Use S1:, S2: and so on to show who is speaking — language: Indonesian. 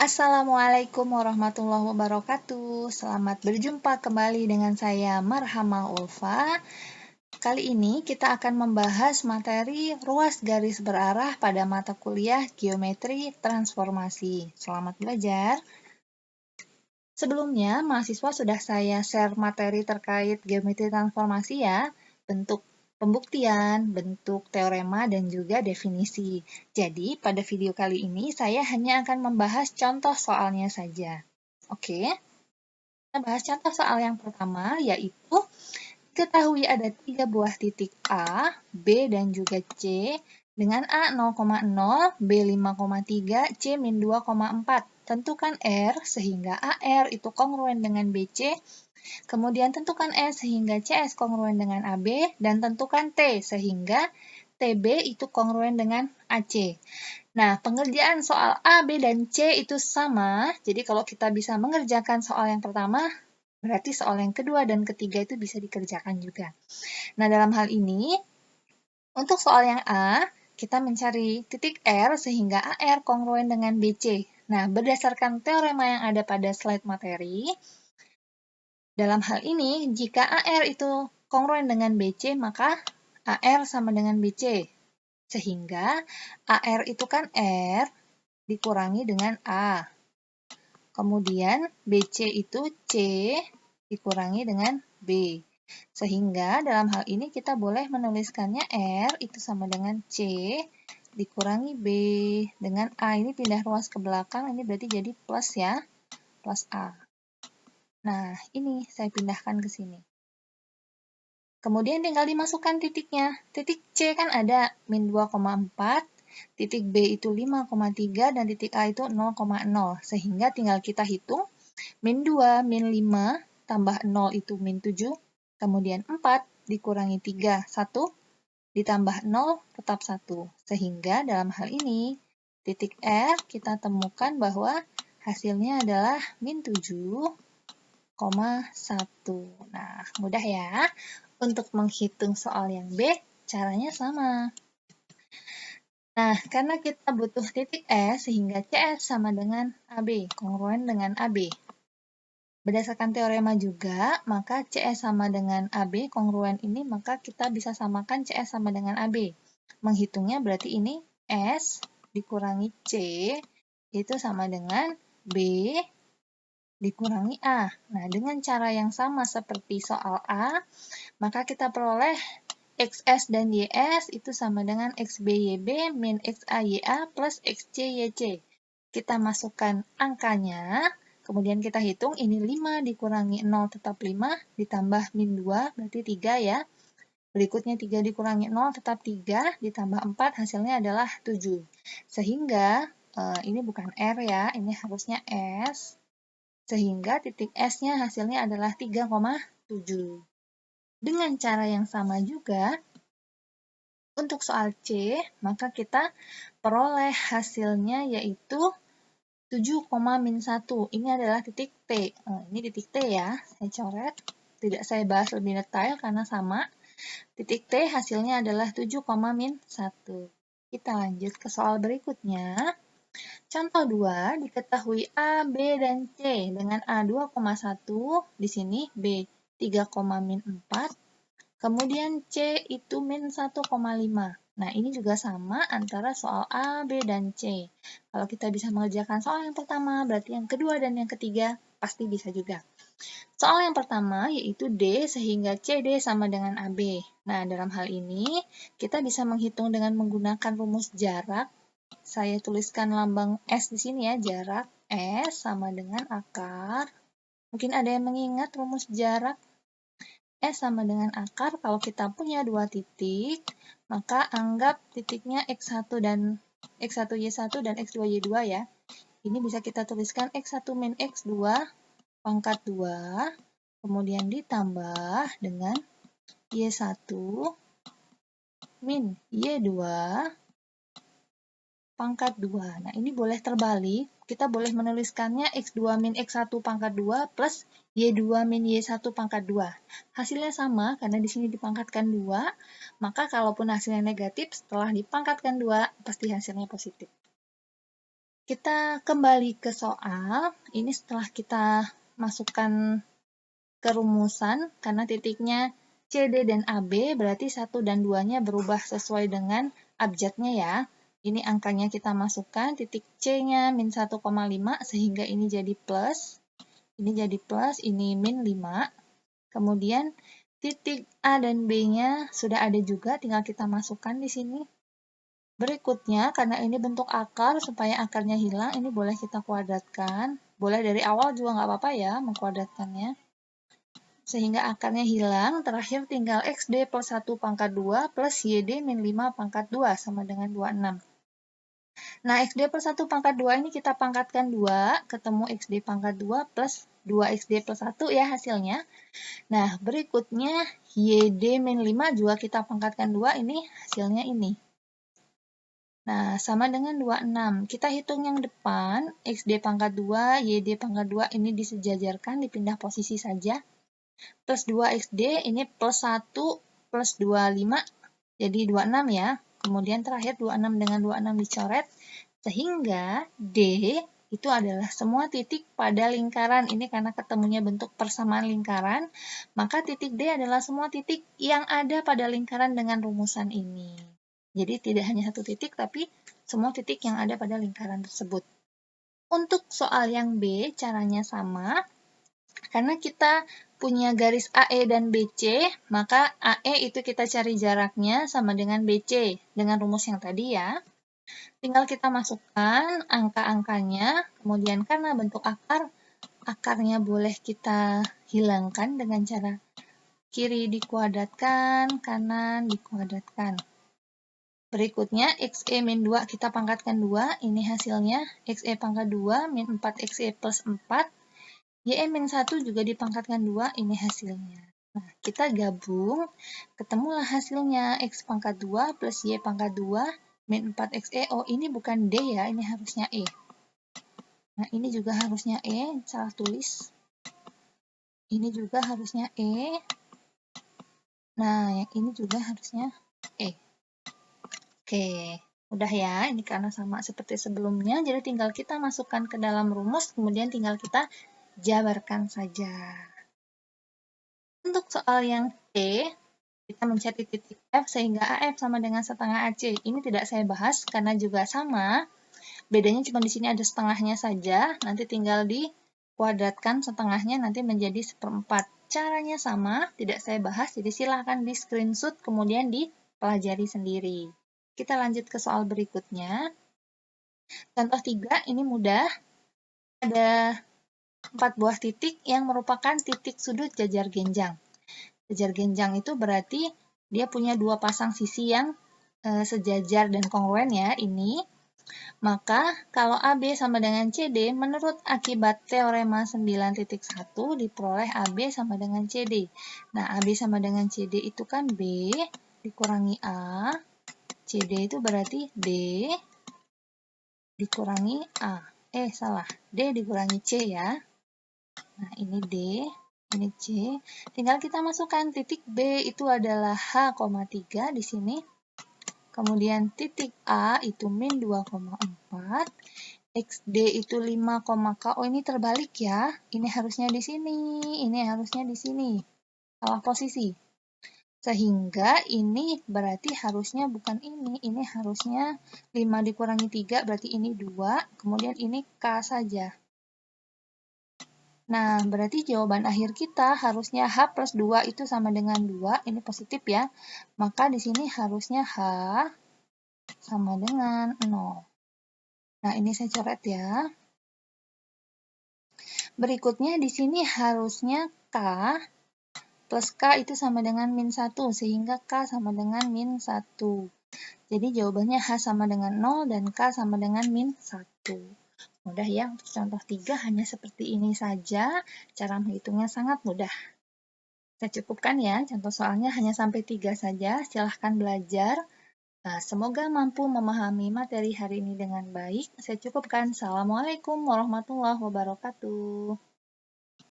S1: Assalamualaikum warahmatullahi wabarakatuh. Selamat berjumpa kembali dengan saya Marhamah Ulfa. Kali ini kita akan membahas materi ruas garis berarah pada mata kuliah Geometri Transformasi. Selamat belajar. Sebelumnya, mahasiswa sudah saya share materi terkait geometri transformasi ya, bentuk pembuktian, bentuk teorema, dan juga definisi. Jadi, pada video kali ini saya hanya akan membahas contoh soalnya saja. Oke, kita bahas contoh soal yang pertama, yaitu ketahui ada 3 buah titik A, B, dan juga C dengan A 0,0, B 5,3, C min 2,4. Tentukan R sehingga AR itu kongruen dengan BC, kemudian tentukan S sehingga CS kongruen dengan AB, dan tentukan T sehingga TB itu kongruen dengan AC. Nah, pengerjaan soal A, B, dan C itu sama, jadi kalau kita bisa mengerjakan soal yang pertama, berarti soal yang kedua dan ketiga itu bisa dikerjakan juga. Nah, dalam hal ini, untuk soal yang A, kita mencari titik R sehingga AR kongruen dengan BC. Nah, berdasarkan teorema yang ada pada slide materi, dalam hal ini, jika AR itu kongruen dengan BC, maka AR sama dengan BC. Sehingga AR itu kan R dikurangi dengan A. Kemudian BC itu C dikurangi dengan B. Sehingga dalam hal ini kita boleh menuliskannya R itu sama dengan C dikurangi B dengan A. Ini pindah ruas ke belakang, ini berarti jadi plus ya, plus A. Nah, ini saya pindahkan ke sini. Kemudian tinggal dimasukkan titiknya. Titik C kan ada min 2,4, titik B itu 5,3, dan titik A itu 0,0. Sehingga tinggal kita hitung, min 2, min 5, tambah 0 itu min 7, kemudian 4 dikurangi 3, 1, ditambah 0 tetap 1. Sehingga dalam hal ini, titik R kita temukan bahwa hasilnya adalah min 7,1. Nah, mudah ya. Untuk menghitung soal yang B, caranya sama. Nah, karena kita butuh titik S, sehingga CS sama dengan AB, kongruen dengan AB. Berdasarkan teorema juga, maka CS sama dengan AB, kongruen ini, maka kita bisa samakan CS sama dengan AB. Menghitungnya berarti ini S dikurangi C, itu sama dengan B dikurangi A. Nah, dengan cara yang sama seperti soal A, maka kita peroleh XS dan YS itu sama dengan XBYB min XAYA plus XCYC. Kita masukkan angkanya, kemudian kita hitung ini 5 dikurangi 0 tetap 5, ditambah min 2 berarti 3 ya. Berikutnya 3 dikurangi 0 tetap 3, ditambah 4 hasilnya adalah 7. Sehingga ini bukan R ya, ini harusnya S. Sehingga titik S-nya hasilnya adalah 3,7. Dengan cara yang sama juga, untuk soal C, maka kita peroleh hasilnya yaitu 7,-1. Ini adalah titik T. Ini titik T ya, saya coret. Tidak saya bahas lebih detail karena sama. Titik T hasilnya adalah 7,-1. Kita lanjut ke soal berikutnya. Contoh 2, diketahui A, B, dan C dengan A 2,1, di sini B 3,-4, kemudian C itu min 1,5. Nah, ini juga sama antara soal A, B, dan C. Kalau kita bisa mengerjakan soal yang pertama, berarti yang kedua dan yang ketiga pasti bisa juga. Soal yang pertama yaitu D sehingga CD sama dengan AB. Nah, dalam hal ini kita bisa menghitung dengan menggunakan rumus jarak. Saya tuliskan lambang S di sini ya, jarak S sama dengan akar. Mungkin ada yang mengingat rumus jarak. S sama dengan akar, kalau kita punya dua titik, maka anggap titiknya X1 dan X1Y1 dan X2Y2 ya. Ini bisa kita tuliskan X1 min X2 pangkat 2, kemudian ditambah dengan Y1 min Y2 pangkat 2. Nah, ini boleh terbalik. Kita boleh menuliskannya X2 min X1 pangkat 2 plus Y2 min Y1 pangkat 2. Hasilnya sama, karena di sini dipangkatkan 2, maka kalaupun hasilnya negatif, setelah dipangkatkan 2, pasti hasilnya positif. Kita kembali ke soal. Ini setelah kita masukkan ke rumusan, karena titiknya CD dan AB, berarti 1 dan 2-nya berubah sesuai dengan abjadnya ya. Ini angkanya kita masukkan, titik C-nya min 1,5, sehingga ini jadi plus. Ini jadi plus, ini min 5. Kemudian titik A dan B-nya sudah ada juga, tinggal kita masukkan di sini. Berikutnya, karena ini bentuk akar, supaya akarnya hilang, ini boleh kita kuadratkan. Boleh dari awal juga nggak apa-apa ya, mengkuadratkannya. Sehingga akarnya hilang, terakhir tinggal XD plus 1 pangkat 2 plus YD min 5 pangkat 2 sama dengan 26. Nah, XD plus 1 pangkat 2 ini kita pangkatkan 2, ketemu XD pangkat 2 plus 2XD plus 1 ya hasilnya. Nah, berikutnya YD min 5 juga kita pangkatkan 2, ini hasilnya ini. Nah, sama dengan 26. Kita hitung yang depan, XD pangkat 2, YD pangkat 2 ini disejajarkan, dipindah posisi saja. Plus 2XD ini plus 1 plus 25, jadi 26 ya. Kemudian terakhir 26 dengan 26 dicoret, sehingga D itu adalah semua titik pada lingkaran. Ini karena ketemunya bentuk persamaan lingkaran, maka titik D adalah semua titik yang ada pada lingkaran dengan rumusan ini. Jadi tidak hanya satu titik, tapi semua titik yang ada pada lingkaran tersebut. Untuk soal yang B, caranya sama. Karena kita punya garis AE dan BC, maka AE itu kita cari jaraknya sama dengan BC, dengan rumus yang tadi ya. Tinggal kita masukkan angka-angkanya, kemudian karena bentuk akar, akarnya boleh kita hilangkan dengan cara kiri dikuadratkan, kanan dikuadratkan. Berikutnya, XE min 2 kita pangkatkan 2, ini hasilnya XE pangkat 2 min 4 XE plus 4, YE min 1 juga dipangkatkan 2, ini hasilnya. Nah, kita gabung, ketemulah hasilnya X pangkat 2 plus Y pangkat 2 min 4 XE. Oh, ini bukan D ya, ini harusnya E. Nah, ini juga harusnya E, salah tulis. Ini juga harusnya E. Nah, yang ini juga harusnya E. Oke, udah ya, ini karena sama seperti sebelumnya, jadi tinggal kita masukkan ke dalam rumus, kemudian tinggal kita jabarkan saja. Untuk soal yang C, kita mencari titik F sehingga AF sama dengan setengah AC. Ini tidak saya bahas karena juga sama, bedanya cuma di sini ada setengahnya saja, nanti tinggal dikuadratkan setengahnya nanti menjadi 1/4. Caranya sama, tidak saya bahas, jadi silahkan di screenshot kemudian dipelajari sendiri. Kita lanjut ke soal berikutnya. Contoh 3, ini mudah. Ada 4 buah titik yang merupakan titik sudut jajar genjang. Jajar genjang itu berarti dia punya 2 pasang sisi yang sejajar dan kongruen ya, ini. Maka kalau AB sama dengan CD, menurut akibat teorema 9.1 diperoleh AB sama dengan CD. Nah, AB sama dengan CD itu kan B dikurangi A, CD itu berarti D dikurangi A. Salah. D dikurangi C ya. Nah, ini D, ini C. Tinggal kita masukkan titik B itu adalah H,3 di sini. Kemudian titik A itu min 2,4. XD itu 5, K. Oh, ini terbalik ya. Ini harusnya di sini, ini harusnya di sini. Salah posisi. Sehingga ini berarti harusnya bukan ini harusnya 5 dikurangi 3, berarti ini 2, kemudian ini K saja. Nah, berarti jawaban akhir kita harusnya H plus 2 itu sama dengan 2, ini positif ya. Maka di sini harusnya H sama dengan 0. Nah, ini saya coret ya. Berikutnya di sini harusnya K plus K itu sama dengan min 1, sehingga K sama dengan min 1. Jadi jawabannya H sama dengan 0 dan K sama dengan min 1. Mudah ya, untuk contoh 3 hanya seperti ini saja, cara menghitungnya sangat mudah. Saya cukupkan ya, contoh soalnya hanya sampai 3 saja, silahkan belajar. Semoga mampu memahami materi hari ini dengan baik. Saya cukupkan. Assalamualaikum warahmatullahi wabarakatuh.